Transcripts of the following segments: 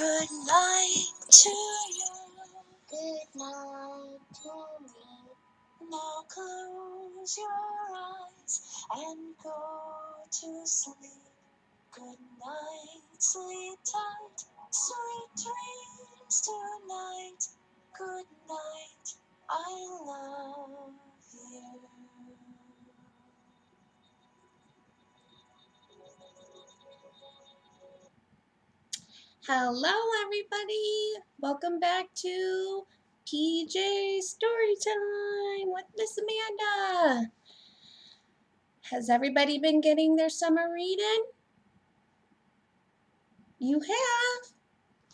Good night to you. Good night to me. Now close your eyes and go to sleep. Good night, sleep tight. Sweet dreams tonight. Good night, I love you. Hello, everybody. Welcome back to PJ Storytime with Miss Amanda. Has everybody been getting their summer reading? You have?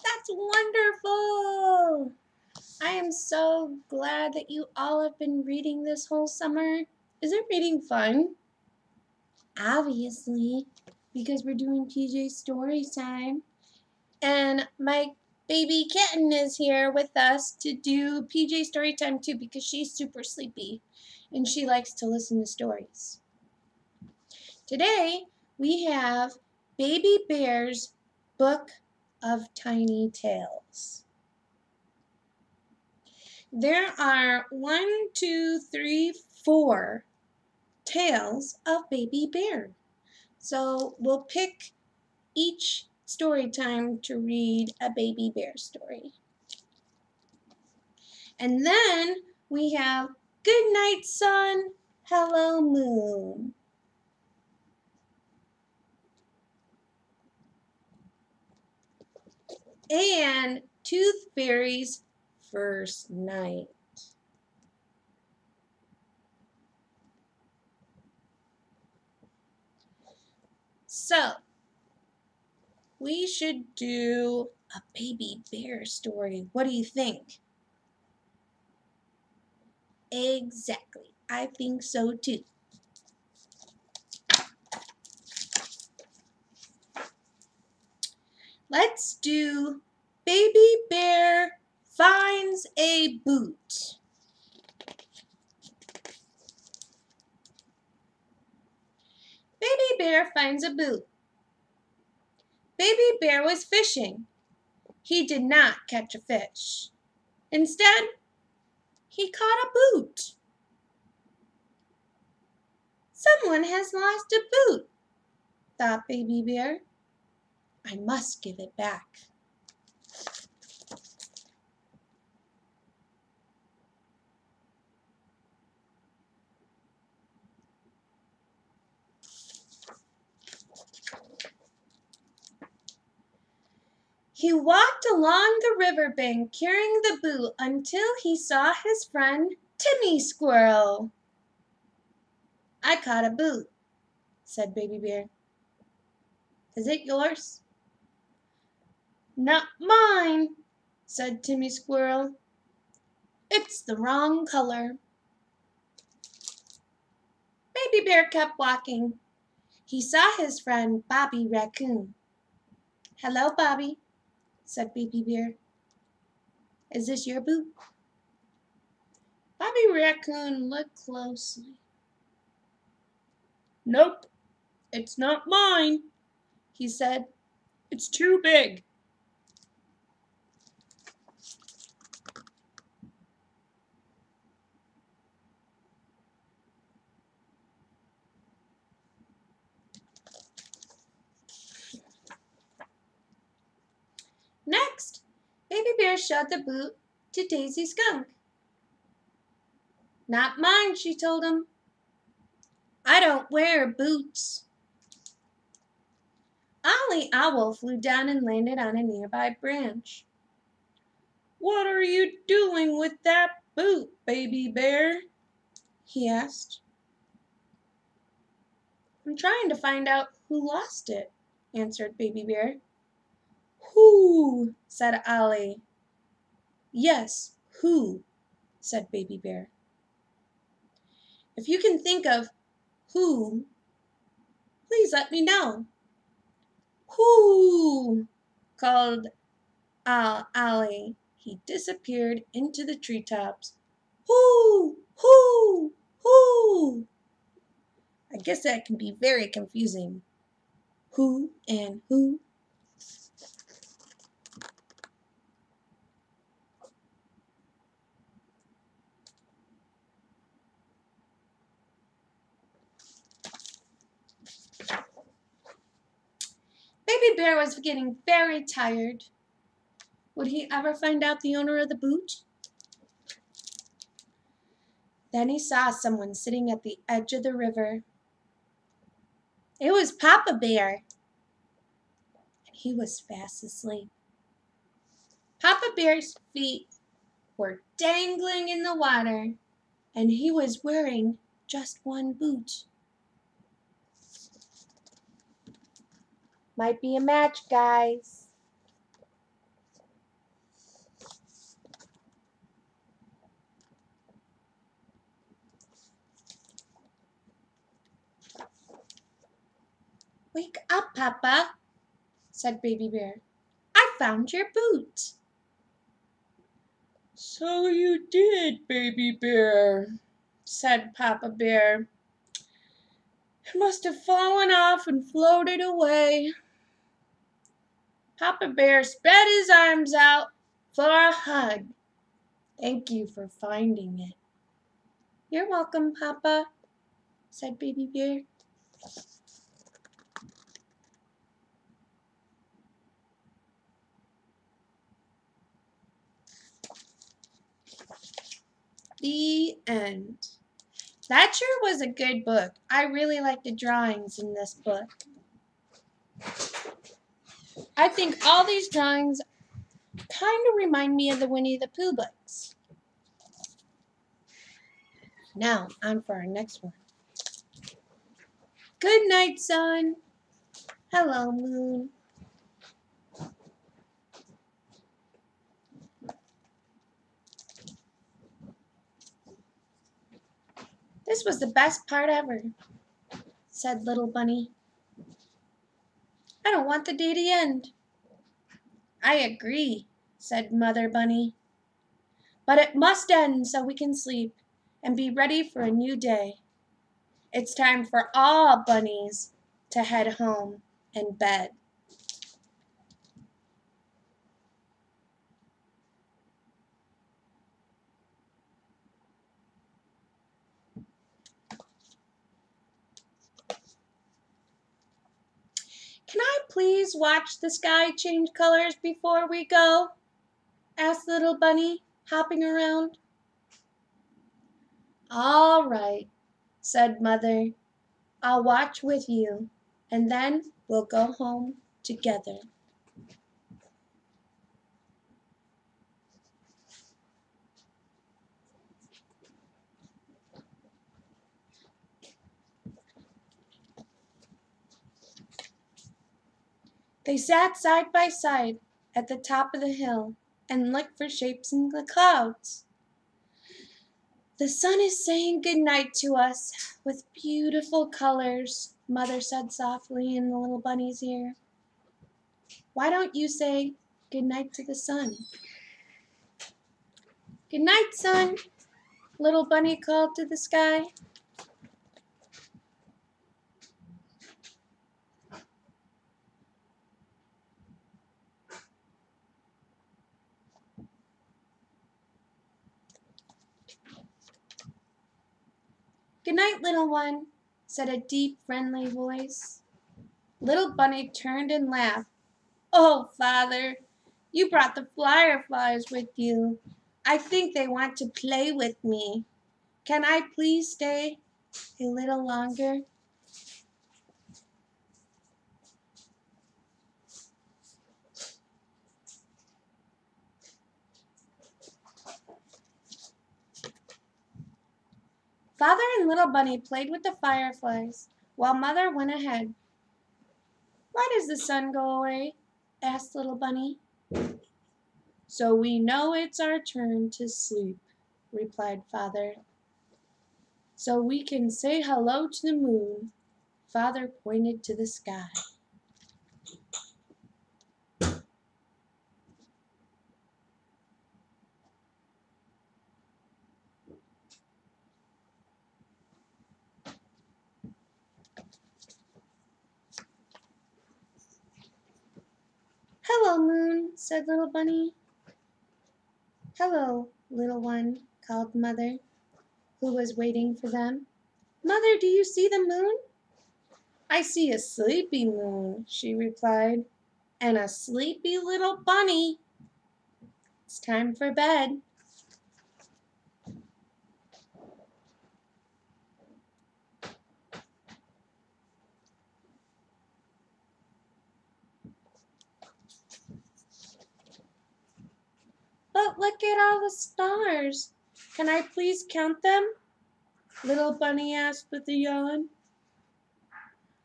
That's wonderful. I am so glad that you all have been reading this whole summer. Is it reading fun? Obviously, because we're doing PJ Storytime. And my baby kitten is here with us to do PJ Storytime too because she's super sleepy and she likes to listen to stories. Today we have Baby Bear's Book of Tiny Tales. There are 4 tales of Baby Bear. So we'll pick each story time to read a Baby Bear story. And then we have Good Night Sun, Hello Moon. And Tooth Fairy's First Night. So, we should do a Baby Bear story. What do you think? Exactly. I think so too. Let's do Baby Bear Finds a Boot. Baby Bear finds a boot. Baby Bear was fishing. He did not catch a fish. Instead, he caught a boot. Someone has lost a boot, thought Baby Bear. I must give it back. He walked along the riverbank carrying the boot until he saw his friend Timmy Squirrel. I caught a boot, said Baby Bear. Is it yours? Not mine, said Timmy Squirrel. It's the wrong color. Baby Bear kept walking. He saw his friend Bobby Raccoon. Hello, Bobby, said Baby Bear. Is this your boot? Bobby Raccoon looked closely. Nope, it's not mine, he said. It's too big. Next, Baby Bear showed the boot to Daisy Skunk. Not mine, she told him. I don't wear boots. Ollie Owl flew down and landed on a nearby branch. What are you doing with that boot, Baby Bear? He asked. I'm trying to find out who lost it, answered Baby Bear. Who? Said Ollie. Yes, who? Said Baby Bear. If you can think of who, please let me know. Who? Called Ollie. He disappeared into the treetops. Who? Who? Who? I guess that can be very confusing. Who and who? Bear was getting very tired. Would he ever find out the owner of the boot? Then he saw someone sitting at the edge of the river. It was Papa Bear, and he was fast asleep. Papa Bear's feet were dangling in the water, and he was wearing just one boot. Might be a match, guys. Wake up, Papa, said Baby Bear. I found your boot. So you did, Baby Bear, said Papa Bear. It must have fallen off and floated away. Papa Bear spread his arms out for a hug. Thank you for finding it. You're welcome, Papa, said Baby Bear. The end. That sure was a good book. I really like the drawings in this book. I think all these drawings kind of remind me of the Winnie the Pooh books. Now, on for our next one. Good night, sun. Hello, moon. This was the best part ever, said Little Bunny. I don't want the day to end. I agree, said Mother Bunny. But it must end so we can sleep and be ready for a new day. It's time for all bunnies to head home and bed. Can I please watch the sky change colors before we go? Asked Little Bunny, hopping around. All right, said Mother. I'll watch with you, and then we'll go home together. They sat side by side at the top of the hill and looked for shapes in the clouds. The sun is saying good night to us with beautiful colors, Mother said softly in the little bunny's ear. Why don't you say good night to the sun? Good night, sun, Little Bunny called to the sky. Good night, little one, said a deep, friendly voice. Little Bunny turned and laughed. Oh, Father, you brought the fireflies with you. I think they want to play with me. Can I please stay a little longer? Father and Little Bunny played with the fireflies while Mother went ahead. Why does the sun go away? Asked Little Bunny. So we know it's our turn to sleep, replied Father. So we can say hello to the moon. Father pointed to the sky. Hello, Moon, said Little Bunny. Hello, little one, called Mother, who was waiting for them. Mother, do you see the moon? I see a sleepy moon, she replied. and a sleepy little bunny. It's time for bed. But look at all the stars. Can I please count them? Little bunny asked with a yawn.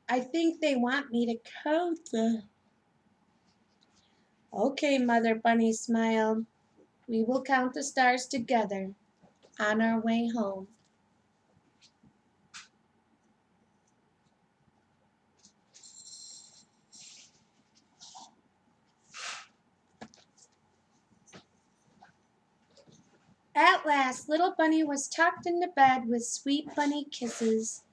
I think they want me to count them. Okay, Mother Bunny smiled. We will count the stars together on our way home. At last, little Bunny was tucked into bed with sweet bunny kisses.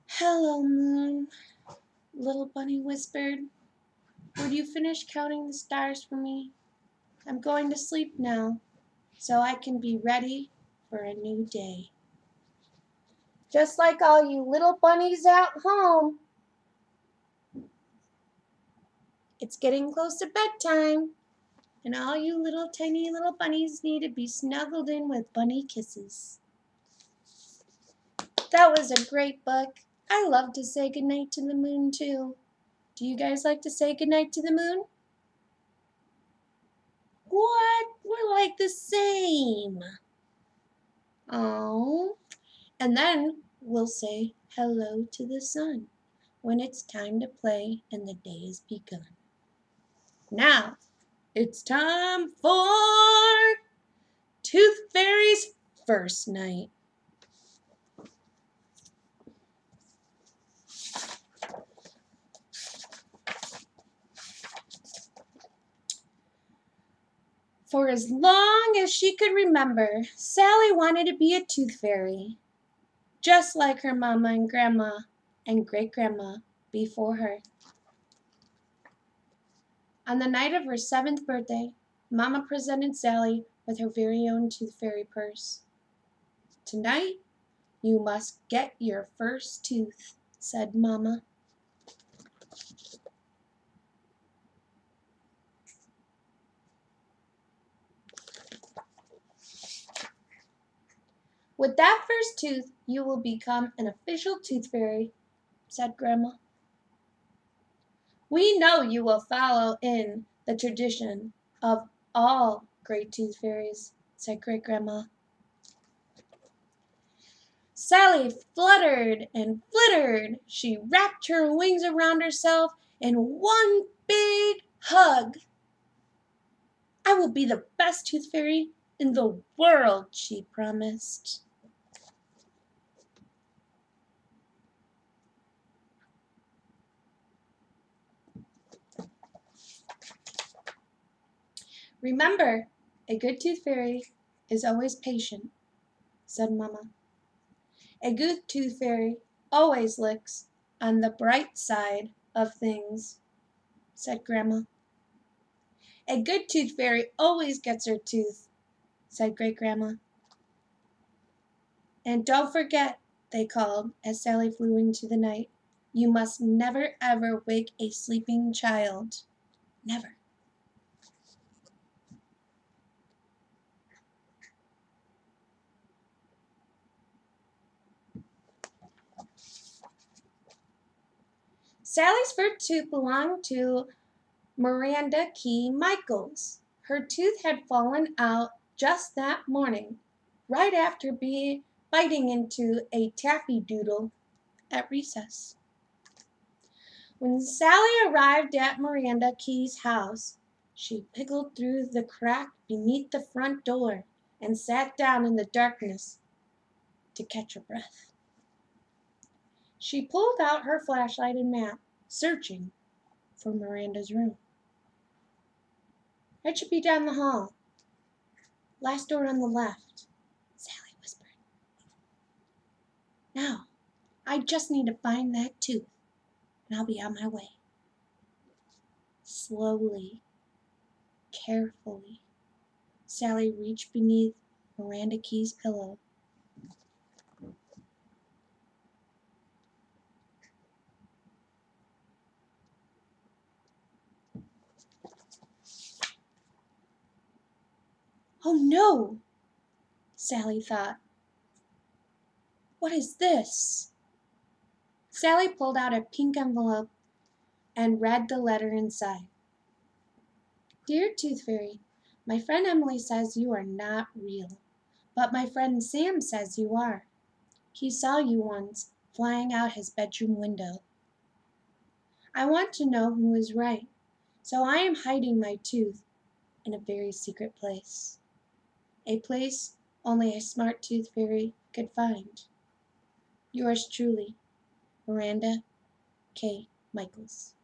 Hello, Moon, little Bunny whispered. Would you finish counting the stars for me? I'm going to sleep now, so I can be ready for a new day. Just like all you little bunnies at home. It's getting close to bedtime, and all you little tiny little bunnies need to be snuggled in with bunny kisses. That was a great book. I love to say goodnight to the moon too. Do you guys like to say goodnight to the moon? What? We're like the same. Oh. And then we'll say hello to the sun when it's time to play and the day has begun. Now, it's time for Tooth Fairy's first night. For as long as she could remember, Sally wanted to be a tooth fairy, just like her mama and grandma and great-grandma before her. On the night of her 7th birthday, Mama presented Sally with her very own tooth fairy purse. Tonight, you must get your first tooth, said Mama. With that first tooth, you will become an official tooth fairy, said Grandma. We know you will follow in the tradition of all great tooth fairies, said Great-Grandma. Sally fluttered and flittered. She wrapped her wings around herself in one big hug. I will be the best tooth fairy in the world, she promised. Remember, a good tooth fairy is always patient, said Mama. A good tooth fairy always looks on the bright side of things, said Grandma. A good tooth fairy always gets her tooth, said Great-Grandma. And don't forget, they called as Sally flew into the night, you must never ever wake a sleeping child. Never. Sally's first tooth belonged to Miranda Key Michaels. Her tooth had fallen out just that morning, right after biting into a taffy doodle at recess. When Sally arrived at Miranda Key's house, she pickled through the crack beneath the front door and sat down in the darkness to catch her breath. She pulled out her flashlight and map, searching for Miranda's room. It should be down the hall. Last door on the left, Sally whispered. Now, I just need to find that tooth, and I'll be on my way. Slowly, carefully, Sally reached beneath Miranda Key's pillow. Oh no, Sally thought. What is this? Sally pulled out a pink envelope and read the letter inside. Dear Tooth Fairy, my friend Emily says you are not real, but my friend Sam says you are. He saw you once flying out his bedroom window. I want to know who is right, so I am hiding my tooth in a very secret place. A place only a smart tooth fairy could find. Yours truly, Miranda K. Michaels.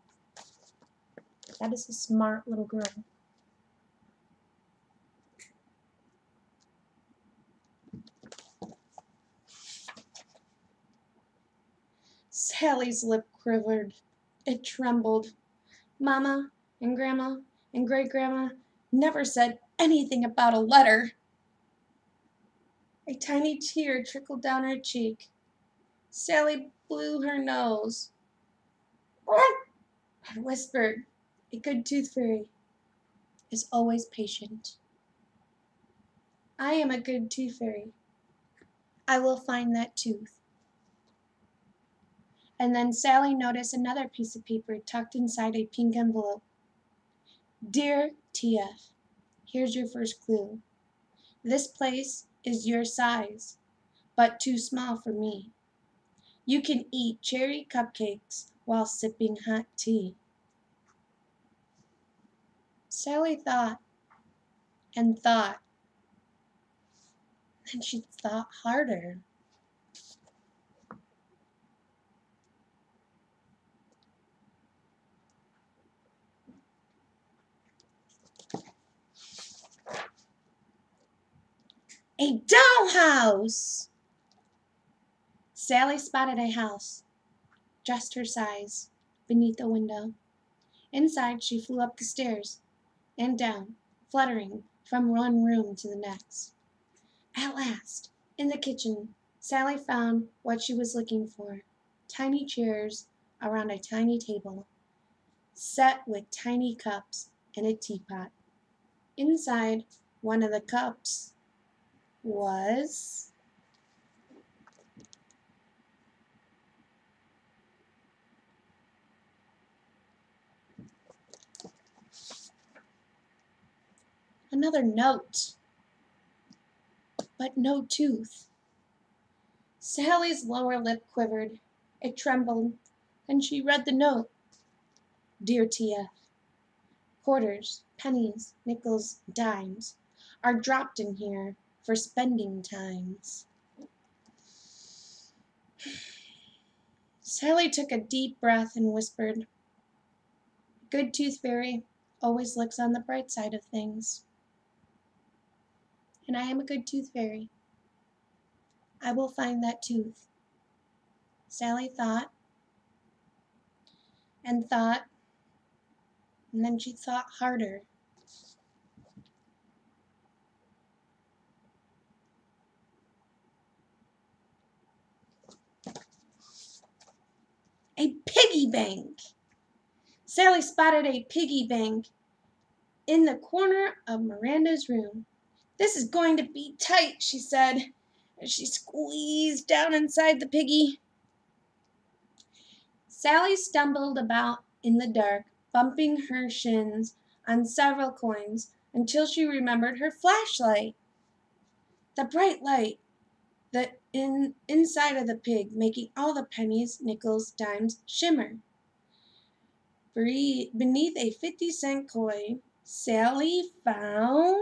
That is a smart little girl. Sally's lip quivered. It trembled. Mama and Grandma and Great-Grandma never said anything about a letter. A tiny tear trickled down her cheek. Sally blew her nose and whispered, a good tooth fairy is always patient. I am a good tooth fairy. I will find that tooth. And then Sally noticed another piece of paper tucked inside a pink envelope. Dear TF, here's your first clue. This place is your size, but too small for me. You can eat cherry cupcakes while sipping hot tea. Sally thought and thought, and she thought harder. A dollhouse! Sally spotted a house, just her size, beneath a window. Inside, she flew up the stairs and down, fluttering from one room to the next. At last, in the kitchen, Sally found what she was looking for. Tiny chairs around a tiny table, set with tiny cups and a teapot. Inside one of the cups was another note, but no tooth. Sally's lower lip quivered. It trembled, and she read the note. Dear TF, quarters, pennies, nickels, dimes are dropped in here for spending times. Sally took a deep breath and whispered, good tooth fairy always looks on the bright side of things. And I am a good tooth fairy. I will find that tooth. Sally thought and thought, and then she thought harder. A piggy bank! Sally spotted a piggy bank in the corner of Miranda's room. This is going to be tight, she said, as she squeezed down inside the piggy. Sally stumbled about in the dark, bumping her shins on several coins until she remembered her flashlight. The bright light inside of the pig, making all the pennies, nickels, dimes shimmer. Beneath a 50-cent coin, Sally found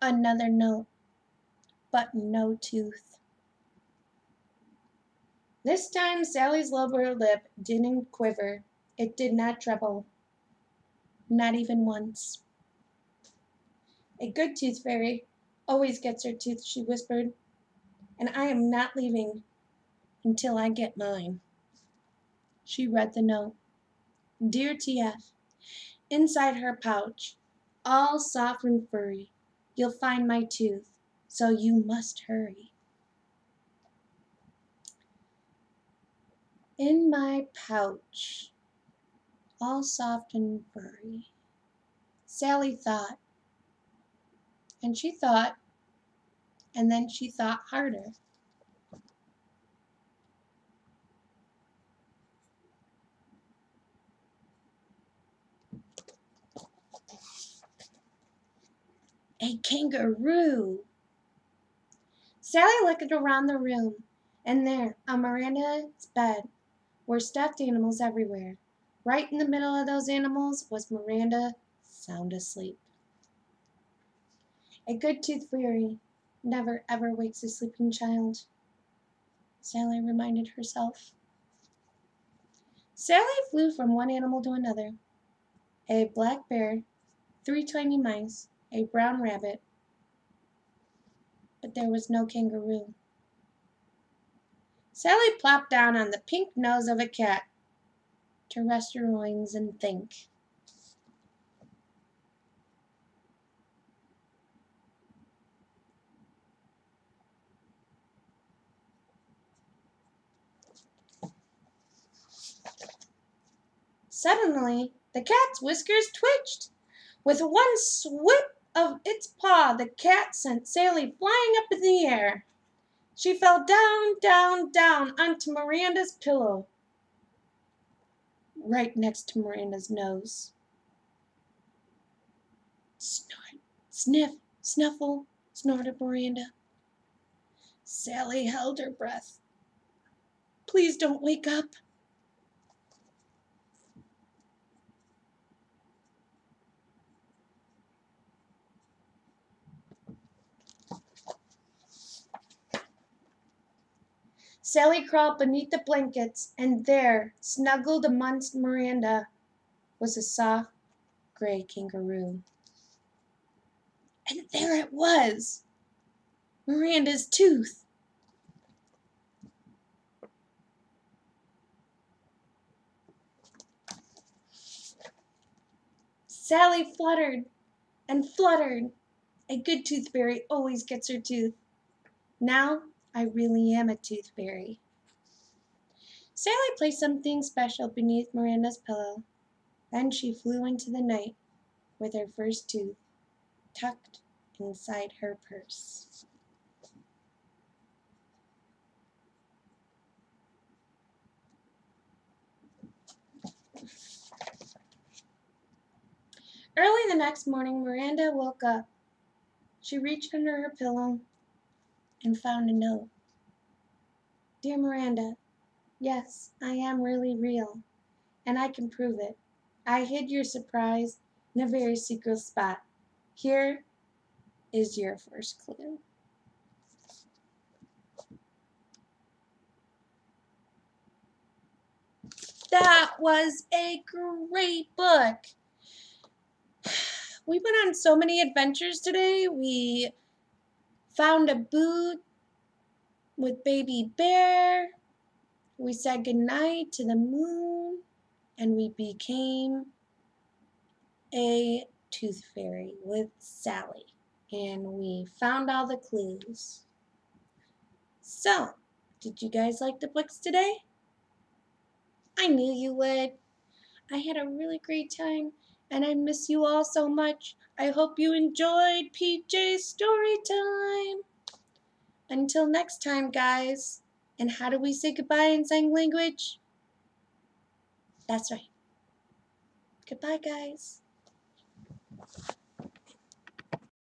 another note, but no tooth. This time Sally's lower lip didn't quiver. It did not tremble, not even once. A good tooth fairy always gets her tooth, she whispered, and I am not leaving until I get mine. She read the note. Dear TF, inside her pouch, all soft and furry, you'll find my tooth, so you must hurry. In my pouch, all soft and furry. Sally thought, and she thought, and then she thought harder. A kangaroo! Sally looked around the room, and there, on Miranda's bed, were stuffed animals everywhere. Right in the middle of those animals was Miranda, sound asleep. A good tooth fairy never ever wakes a sleeping child, Sally reminded herself. Sally flew from one animal to another. A black bear, 3 tiny mice, a brown rabbit, but there was no kangaroo. Sally plopped down on the pink nose of a cat to rest her wings and think. Suddenly, the cat's whiskers twitched. With one sweep of its paw, the cat sent Sally flying up in the air. She fell down, down, down onto Miranda's pillow, right next to Miranda's nose. Snort, sniff, snuffle, snorted Miranda. Sally held her breath. Please don't wake up. Sally crawled beneath the blankets, and there, snuggled amongst Miranda, was a soft gray kangaroo. And there it was, Miranda's tooth. Sally fluttered and fluttered. A good tooth fairy always gets her tooth. Now I really am a tooth fairy. Sally placed something special beneath Miranda's pillow. Then she flew into the night with her first tooth tucked inside her purse. Early the next morning, Miranda woke up. She reached under her pillow and found a note. Dear Miranda, yes, I am really real, and I can prove it. I hid your surprise in a very secret spot. Here is your first clue. That was a great book. We went on so many adventures today. We found a boot with Baby Bear. We said goodnight to the moon, and we became a tooth fairy with Sally. And we found all the clues. So, did you guys like the books today? I knew you would. I had a really great time, and I miss you all so much. I hope you enjoyed PJ's story time. Until next time, guys. And how do we say goodbye in sign language? That's right. Goodbye, guys.